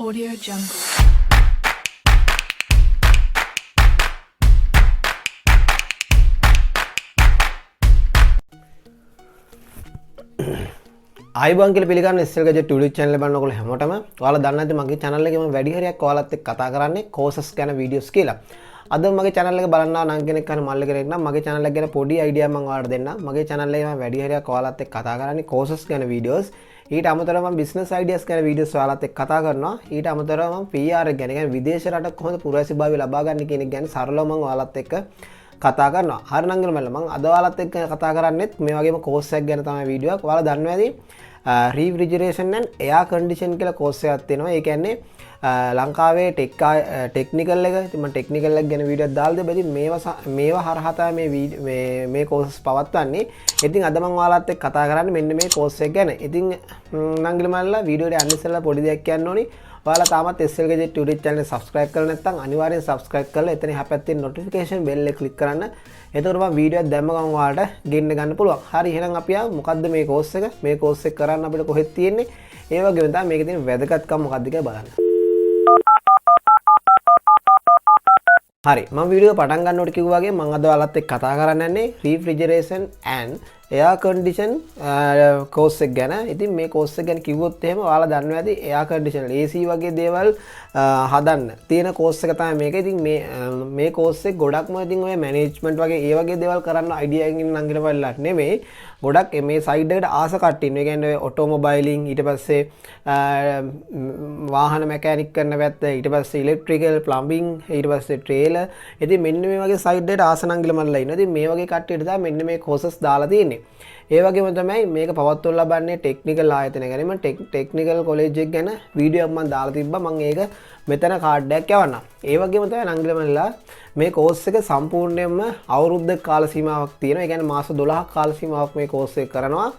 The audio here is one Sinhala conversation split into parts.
Audio Jungle. ආයිබෝන් කියලා පිළිගන්න ඉස්සෙල් ගැජට් YouTube channel එක බලන ඔයගොල්ලෝ හැමෝටම ඔයාලා දන්නේ නැති මගේ channel එකේ මම වැඩි හරියක් ඔයාලත් එක්ක කතා කරන්නේ courses ගැන videos කියලා. අද මගේ channel එක බලන්න ආව නම් කෙනෙක් අහන මල්ලි කෙනෙක් නම් මගේ channel එක ගැන පොඩි idea මම ඔයාලට දෙන්නම්. මගේ channel එකේ මම වැඩි හරියක් ඔයාලත් එක්ක කතා කරන්නේ courses ගැන videos. ඊට අමතරව මම business ideas ගැන videos ඔයාලත් එක්ක කතා කරනවා. ඊට අමතරව මම PR එක ගැන කියන්නේ විදේශ රටක කොහොමද පුරවැසිභාවය ලබා ගන්න කියන එක ගැන සරලව මම ඔයාලත් එක්ක කතා කරනවා. හරි නංගල මල්ල මම අද ඔයාලත් එක්ක කතා කරන්නේත් මේ වගේම course එකක් ගැන තමයි වීඩියෝ එකක්. ඔයාලා දන්නවා ඇති Refrigeration and Air Condition කියලා course එකක් තියෙනවා. ඒ කියන්නේ ලංකාවේ ටෙක්නිකල් එක ඉතින් මම ටෙක්නිකල් එක ගැන වීඩියෝ එකක් දාලා දෙබදී මේවා හරහා තමයි මේ courses පවත්වන්නේ. ඉතින් අද මම ඔයාලත් එක්ක කතා කරන්නේ මෙන්න මේ course එක ගැන. ඉතින් නංගල මල්ල වීඩියෝ එක යන්න ඉස්සෙල්ලා පොඩි දෙයක් කියන්න ඕනි. ඔයාලා තාමත් SL Gadget YouTube channel එක subscribe කරලා නැත්නම් අනිවාර්යෙන් subscribe කරලා එතන එහා පැත්තේ notification bell එක click කරන්න. එතකොට මම වීඩියෝ එක දැම්ම ගමන් ඔයාලට ගෙන්න ගන්න පුළුවන්. හරි එහෙනම් අපි ආ මොකද්ද මේ course එක? මේ course එක කරන්න අපිට කොහෙද තියෙන්නේ? ඒ වගේම තමයි මේකේ තියෙන වැදගත්කම මොකද්ද කියලා බලන්න. හරි මම වීඩියෝ පටන් ගන්නකොට කිව්වා වගේ මම අද ඔයාලත් එක්ක කතා කරන්න යන්නේ Refrigeration and Air Condition course එක ගැන. ඉතින් මේ course එක ගැන කිව්වොත් එහෙම ඔයාලා දන්නවා ඇති air conditioner AC වගේ දේවල් හදන්න තියෙන course එක තමයි මේක. ඉතින් මේ course එක ගොඩක්ම ඉතින් ඔය management වගේ ඒ වගේ දේවල් කරන්න idea එකකින් නංගින බලලක් නෙමෙයි. ගොඩක් මේ side එකට ආස කට්ටිය ඉන්නවා. ඒ කියන්නේ ඔටෝමොබයිලින් ඊට පස්සේ වාහන මැකැනික් කරන පැත්ත ඊට පස්සේ ඉලෙක්ට්‍රිකල් ප්ලම්බින් ඊට පස්සේ ට්‍රේලර්. ඉතින් මෙන්න මේ වගේ side එකට ආස නංගිල මල්ලා ඉන්නවා. ඉතින් මේ වගේ කට්ටියට තමයි මෙන්න මේ courses දාලා තියෙන්නේ. ඒ වගේම තමයි මේක පවත්වන්න ලබන්නේ ටෙක්නිකල් ආයතන ගැන. මම ටෙක්නිකල් කොලෙජ් එක ගැන වීඩියෝ එකක් මම දාලා තිබ්බා. මම ඒක මෙතන කාඩ් එකක් යවන්නම්. ඒ වගේම තමයි නංගිල මල්ලා මේ course එක සම්පූර්ණයෙන්ම අවුරුද්දක කාල සීමාවක් තියෙනවා. ඒ කියන්නේ මාස 12ක් කාල සීමාවක් මේ course එක කරනවා.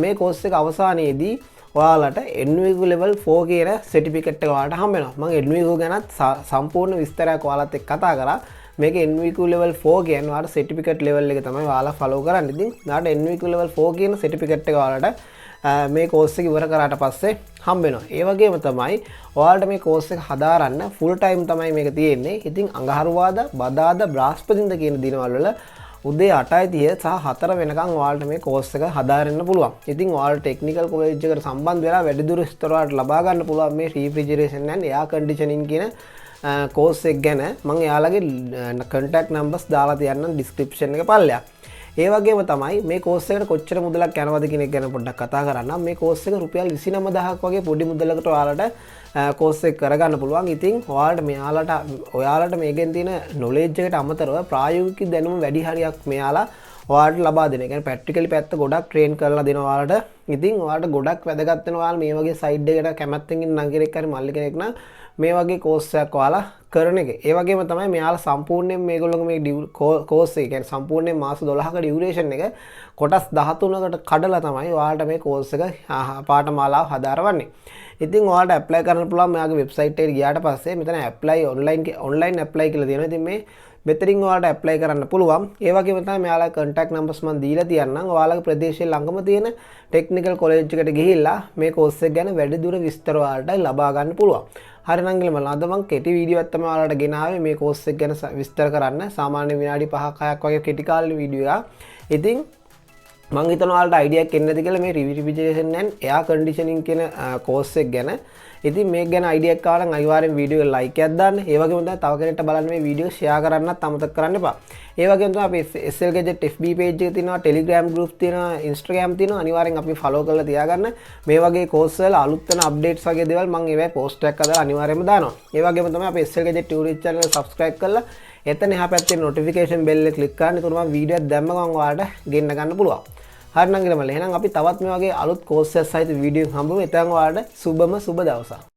මේ course එක අවසානයේදී ඔයාලට NVQ level 4 කියන certificate එක ඔයාලට හම්බ වෙනවා. මම NVQ ගැනත් සම්පූර්ණ විස්තරයක් ඔයාලත් එක්ක කතා කරා. මේක NVQ level 4 කියන්නේ ඔයාලට certificate level එක තමයි ඔයාලා follow කරන්න. ඉතින් ඔයාලට NVQ level 4 කියන certificate එක ඔයාලට මේ course එක ඉවර කරාට පස්සේ හම්බ වෙනවා. ඒ වගේම තමයි ඔයාලට මේ course එක හදාරන්න full time තමයි මේක තියෙන්නේ. ඉතින් අඟහරුවාදා, බදාදා, බ්‍රහස්පතින්දා කියන දිනවල වල උදේ 8:30 සහ 4 වෙනකන් ඔයාලට මේ course එක හදාරන්න පුළුවන්. ඉතින් ඔයාලට ටෙක්නිකල් කොලෙජ් එකට සම්බන්ධ වෙලා වැඩිදුර විස්තර වලට ලබා ගන්න පුළුවන් මේ refrigeration and air conditioning කියන course එක ගැන මම එයාලගේ contact numbers දාලා තියන්නම් description එක පල්ලෙහා. ඒ වගේම තමයි මේ course එකට කොච්චර මුදලක් යනවද කියන එක ගැන පොඩ්ඩක් කතා කරන්නම්. මේ course එක රුපියල් 29000ක් වගේ පොඩි මුදලකට ඔයාලට course එක කරගන්න පුළුවන්. ඉතින් ඔයාලට මේකෙන් තියෙන knowledge එකට අමතරව ප්‍රායෝගික දැනුම වැඩි හරියක් මෙයාලා ඔයාලට ලබා දෙන. ඒ කියන්නේ practically පැත්ත ගොඩක් train කරලා දෙනවා ඔයාලට. ඉතින් ඔයාලට ගොඩක් වැදගත් වෙනවා ඔයාලා මේ වගේ side එකකට කැමැත්තෙන් ඉන්න නම් කෙනෙක් හරි මල්ලි කෙනෙක් නම් මේ වගේ course එකක් ඔයාලා කරන එක. ඒ වගේම තමයි මෙයාලා සම්පූර්ණයෙන් මේගොල්ලෝගේ මේ course එක කියන්නේ සම්පූර්ණයෙන් මාස 12ක duration එක කොටස් 13කට කඩලා තමයි ඔයාලට මේ course එක පාඨමාලාව හදාරවන්නේ. ඉතින් ඔයාලට apply කරන්න පුළුවන් මෙයාගේ website එකට ගියාට පස්සේ මෙතන apply online apply කියලා තියෙනවා. ඉතින් මෙතනින් ඔයාලට apply කරන්න පුළුවන්. ඒ වගේම තමයි මෙයාලගේ contact numbers මම දීලා තියන්නම්. ඔයාලගේ ප්‍රදේශයේ ළඟම තියෙන technical college එකට ගිහිල්ලා මේ course එක ගැන වැඩිදුර විස්තර ඔයාලට ලබා ගන්න පුළුවන්. හරි නංගිල මල්ල අද මම කෙටි වීඩියෝ එකක් තමයි ඔයාලට ගෙනාවේ මේ course එක ගැන විස්තර කරන්න. සාමාන්‍ය විනාඩි 5ක් 6ක් වගේ කෙටි කාලේ වීඩියෝ එකක්. ඉතින් මම හිතනවා ඔයාලට අයිඩියා එකක් එන්නද කියලා මේ refrigeration and air conditioning කියන course එක ගැන. ඉතින් මේක ගැන අයිඩියා එකක් ආවනම් අනිවාර්යෙන් වීඩියෝ එක like එකක් දාන්න. ඒ වගේම තමයි තව කෙනෙක්ට බලන්න මේ වීඩියෝ share කරන්නත් අමතක කරන්න එපා. ඒ වගේම තමයි අපේ SL Gadget FB page එක තියෙනවා, Telegram group තියෙනවා, Instagram තියෙනවා. අනිවාර්යෙන් අපි follow කරලා තියාගන්න. මේ වගේ course වල අලුත් වෙන updates වගේ දේවල් මම ඒවයි post එකක් හදලා අනිවාර්යෙන්ම දානවා. ඒ වගේම තමයි අපේ SL Gadget YouTube channel එක subscribe කරලා එතන එහා පැත්තේ notification bell එක click කරන්න. ඒතකොට මම වීඩියෝ එකක් දැම්ම ගමන් ඔයාලට ගෙන්න ගන්න පුළුවන්. හරි නංගිල මල්ල එහෙනම් අපි තවත් මේ වගේ අලුත් courses සහිත වීඩියෝ හම්බෙමු. එතන ඔයාලට සුබම සුබ දවසක්.